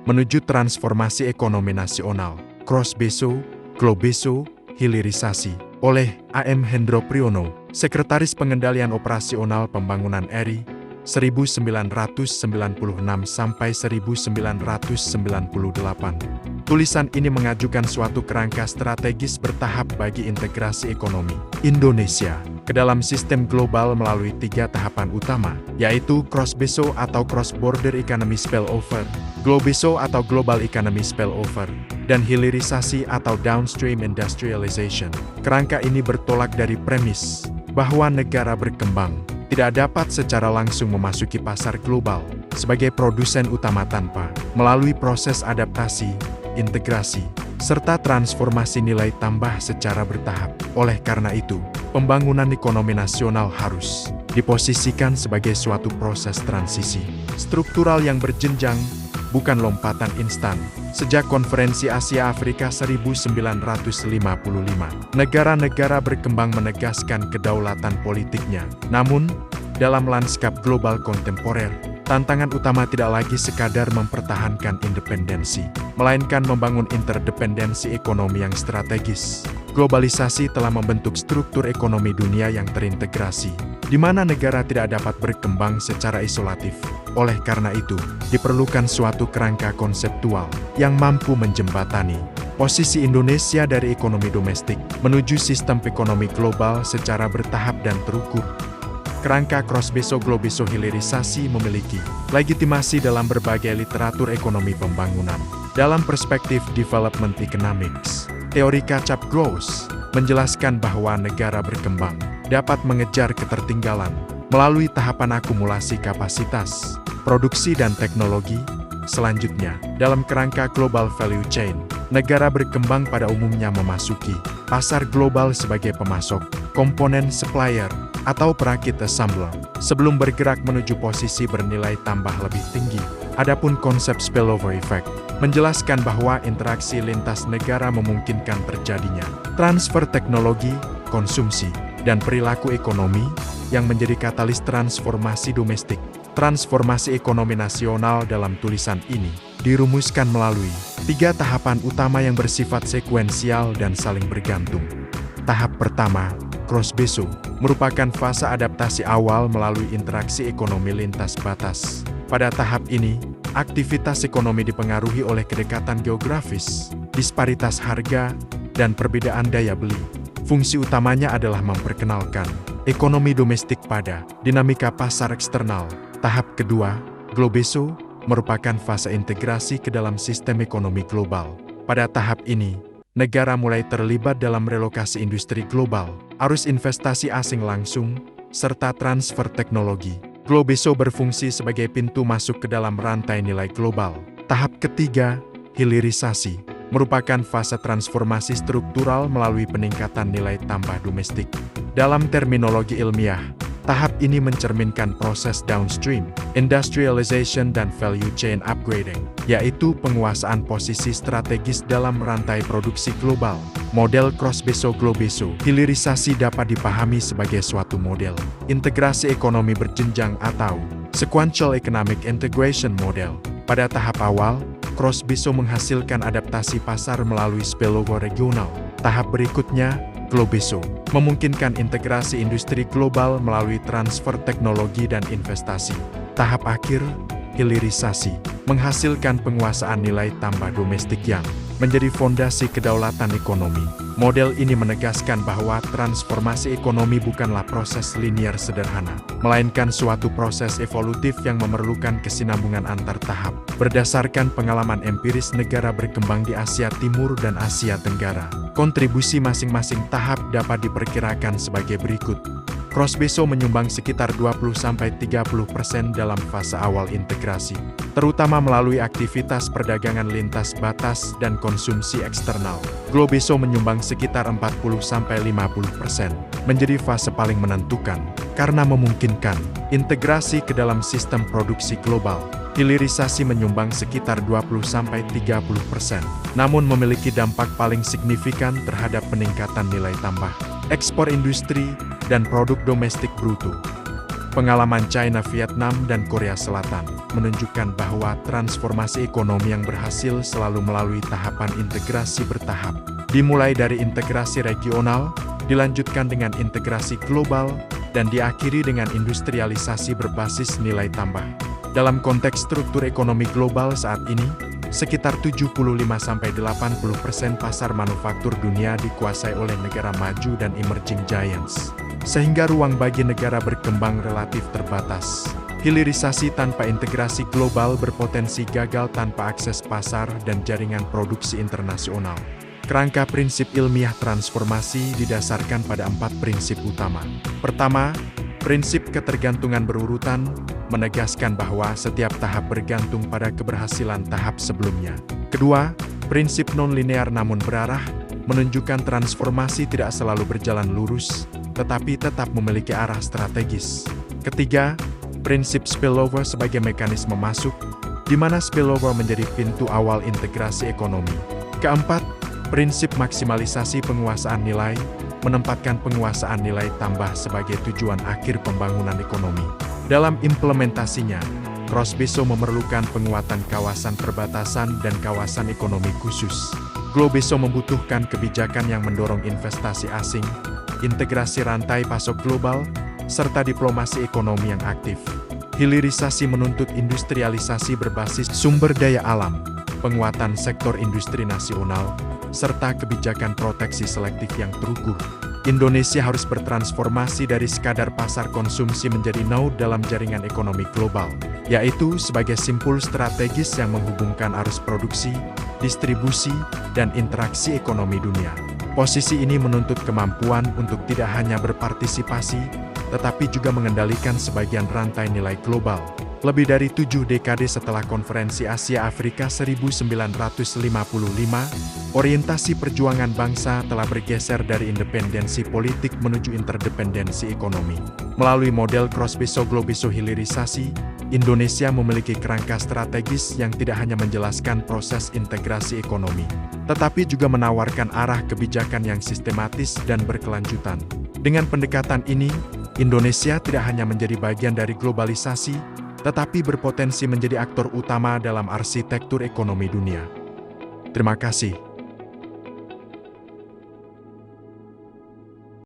menuju transformasi ekonomi nasional, cross-beso, globeso, hilirisasi, oleh A.M. Hendro Priyono, Sekretaris Pengendalian Operasional Pembangunan RI, 1996 sampai 1998. Tulisan ini mengajukan suatu kerangka strategis bertahap bagi integrasi ekonomi Indonesia ke dalam sistem global melalui 3 tahapan utama, yaitu cross-beso atau cross-border economy spillover, globeso atau global economy spillover, dan hilirisasi atau downstream industrialization. Kerangka ini bertolak dari premis bahwa negara berkembang tidak dapat secara langsung memasuki pasar global sebagai produsen utama tanpa melalui proses adaptasi, integrasi, serta transformasi nilai tambah secara bertahap. Oleh karena itu, pembangunan ekonomi nasional harus diposisikan sebagai suatu proses transisi struktural yang berjenjang, bukan lompatan instan. Sejak Konferensi Asia Afrika 1955, negara-negara berkembang menegaskan kedaulatan politiknya. Namun, dalam lanskap global kontemporer, tantangan utama tidak lagi sekadar mempertahankan independensi, melainkan membangun interdependensi ekonomi yang strategis. Globalisasi telah membentuk struktur ekonomi dunia yang terintegrasi, di mana negara tidak dapat berkembang secara isolatif. Oleh karena itu, diperlukan suatu kerangka konseptual yang mampu menjembatani posisi Indonesia dari ekonomi domestik menuju sistem ekonomi global secara bertahap dan terukur. Kerangka cross-beso globeso hilirisasi memiliki legitimasi dalam berbagai literatur ekonomi pembangunan. Dalam perspektif development economics, teori Capgros menjelaskan bahwa negara berkembang dapat mengejar ketertinggalan melalui tahapan akumulasi kapasitas, produksi dan teknologi. Selanjutnya, dalam kerangka global value chain, negara berkembang pada umumnya memasuki pasar global sebagai pemasok, komponen supplier, atau perakit assembler, sebelum bergerak menuju posisi bernilai tambah lebih tinggi. Adapun konsep spillover effect menjelaskan bahwa interaksi lintas negara memungkinkan terjadinya transfer teknologi, konsumsi, dan perilaku ekonomi yang menjadi katalis transformasi domestik. Transformasi ekonomi nasional dalam tulisan ini dirumuskan melalui 3 tahapan utama yang bersifat sekuensial dan saling bergantung. Tahap pertama, cross-beso, merupakan fase adaptasi awal melalui interaksi ekonomi lintas batas. Pada tahap ini, aktivitas ekonomi dipengaruhi oleh kedekatan geografis, disparitas harga, dan perbedaan daya beli. Fungsi utamanya adalah memperkenalkan ekonomi domestik pada dinamika pasar eksternal. Tahap kedua, globeso, merupakan fase integrasi ke dalam sistem ekonomi global. Pada tahap ini, negara mulai terlibat dalam relokasi industri global, arus investasi asing langsung, serta transfer teknologi. Globeso berfungsi sebagai pintu masuk ke dalam rantai nilai global. Tahap ketiga, hilirisasi, merupakan fase transformasi struktural melalui peningkatan nilai tambah domestik. Dalam terminologi ilmiah, tahap ini mencerminkan proses downstream, industrialization dan value chain upgrading, yaitu penguasaan posisi strategis dalam rantai produksi global. Model cross-beso globeso hilirisasi dapat dipahami sebagai suatu model integrasi ekonomi berjenjang atau sequential economic integration model. Pada tahap awal, cross-beso menghasilkan adaptasi pasar melalui spillover regional. Tahap berikutnya, globeso, memungkinkan integrasi industri global melalui transfer teknologi dan investasi. Tahap akhir, hilirisasi, menghasilkan penguasaan nilai tambah domestik yang menjadi fondasi kedaulatan ekonomi. Model ini menegaskan bahwa transformasi ekonomi bukanlah proses linier sederhana, melainkan suatu proses evolutif yang memerlukan kesinambungan antar tahap. Berdasarkan pengalaman empiris negara berkembang di Asia Timur dan Asia Tenggara, kontribusi masing-masing tahap dapat diperkirakan sebagai berikut. Cross-beso menyumbang sekitar 20-30% dalam fase awal integrasi, terutama melalui aktivitas perdagangan lintas batas dan konsumsi eksternal. Globeso menyumbang sekitar 40-50%, menjadi fase paling menentukan, karena memungkinkan integrasi ke dalam sistem produksi global. Hilirisasi menyumbang sekitar 20-30%, namun memiliki dampak paling signifikan terhadap peningkatan nilai tambah, ekspor industri, dan produk domestik bruto. Pengalaman China, Vietnam, dan Korea Selatan menunjukkan bahwa transformasi ekonomi yang berhasil selalu melalui tahapan integrasi bertahap. Dimulai dari integrasi regional, dilanjutkan dengan integrasi global, dan diakhiri dengan industrialisasi berbasis nilai tambah. Dalam konteks struktur ekonomi global saat ini, sekitar 75–80% pasar manufaktur dunia dikuasai oleh negara maju dan emerging giants, sehingga ruang bagi negara berkembang relatif terbatas. Hilirisasi tanpa integrasi global berpotensi gagal tanpa akses pasar dan jaringan produksi internasional. Kerangka prinsip ilmiah transformasi didasarkan pada 4 prinsip utama. Pertama, prinsip ketergantungan berurutan, menegaskan bahwa setiap tahap bergantung pada keberhasilan tahap sebelumnya. Kedua, prinsip non-linear namun berarah, menunjukkan transformasi tidak selalu berjalan lurus, tetapi tetap memiliki arah strategis. Ketiga, prinsip spillover sebagai mekanisme masuk, di mana spillover menjadi pintu awal integrasi ekonomi. Keempat, prinsip maksimalisasi penguasaan nilai, menempatkan penguasaan nilai tambah sebagai tujuan akhir pembangunan ekonomi. Dalam implementasinya, Cross-Beso memerlukan penguatan kawasan perbatasan dan kawasan ekonomi khusus. Globeso membutuhkan kebijakan yang mendorong investasi asing, integrasi rantai pasok global, serta diplomasi ekonomi yang aktif. Hilirisasi menuntut industrialisasi berbasis sumber daya alam, penguatan sektor industri nasional, serta kebijakan proteksi selektif yang terukur. Indonesia harus bertransformasi dari sekadar pasar konsumsi menjadi node dalam jaringan ekonomi global, yaitu sebagai simpul strategis yang menghubungkan arus produksi, distribusi, dan interaksi ekonomi dunia. Posisi ini menuntut kemampuan untuk tidak hanya berpartisipasi, tetapi juga mengendalikan sebagian rantai nilai global. Lebih dari 7 dekade setelah Konferensi Asia Afrika 1955, orientasi perjuangan bangsa telah bergeser dari independensi politik menuju interdependensi ekonomi. Melalui model Cross-Beso Globeso hilirisasi, Indonesia memiliki kerangka strategis yang tidak hanya menjelaskan proses integrasi ekonomi, tetapi juga menawarkan arah kebijakan yang sistematis dan berkelanjutan. Dengan pendekatan ini, Indonesia tidak hanya menjadi bagian dari globalisasi, tetapi berpotensi menjadi aktor utama dalam arsitektur ekonomi dunia. Terima kasih.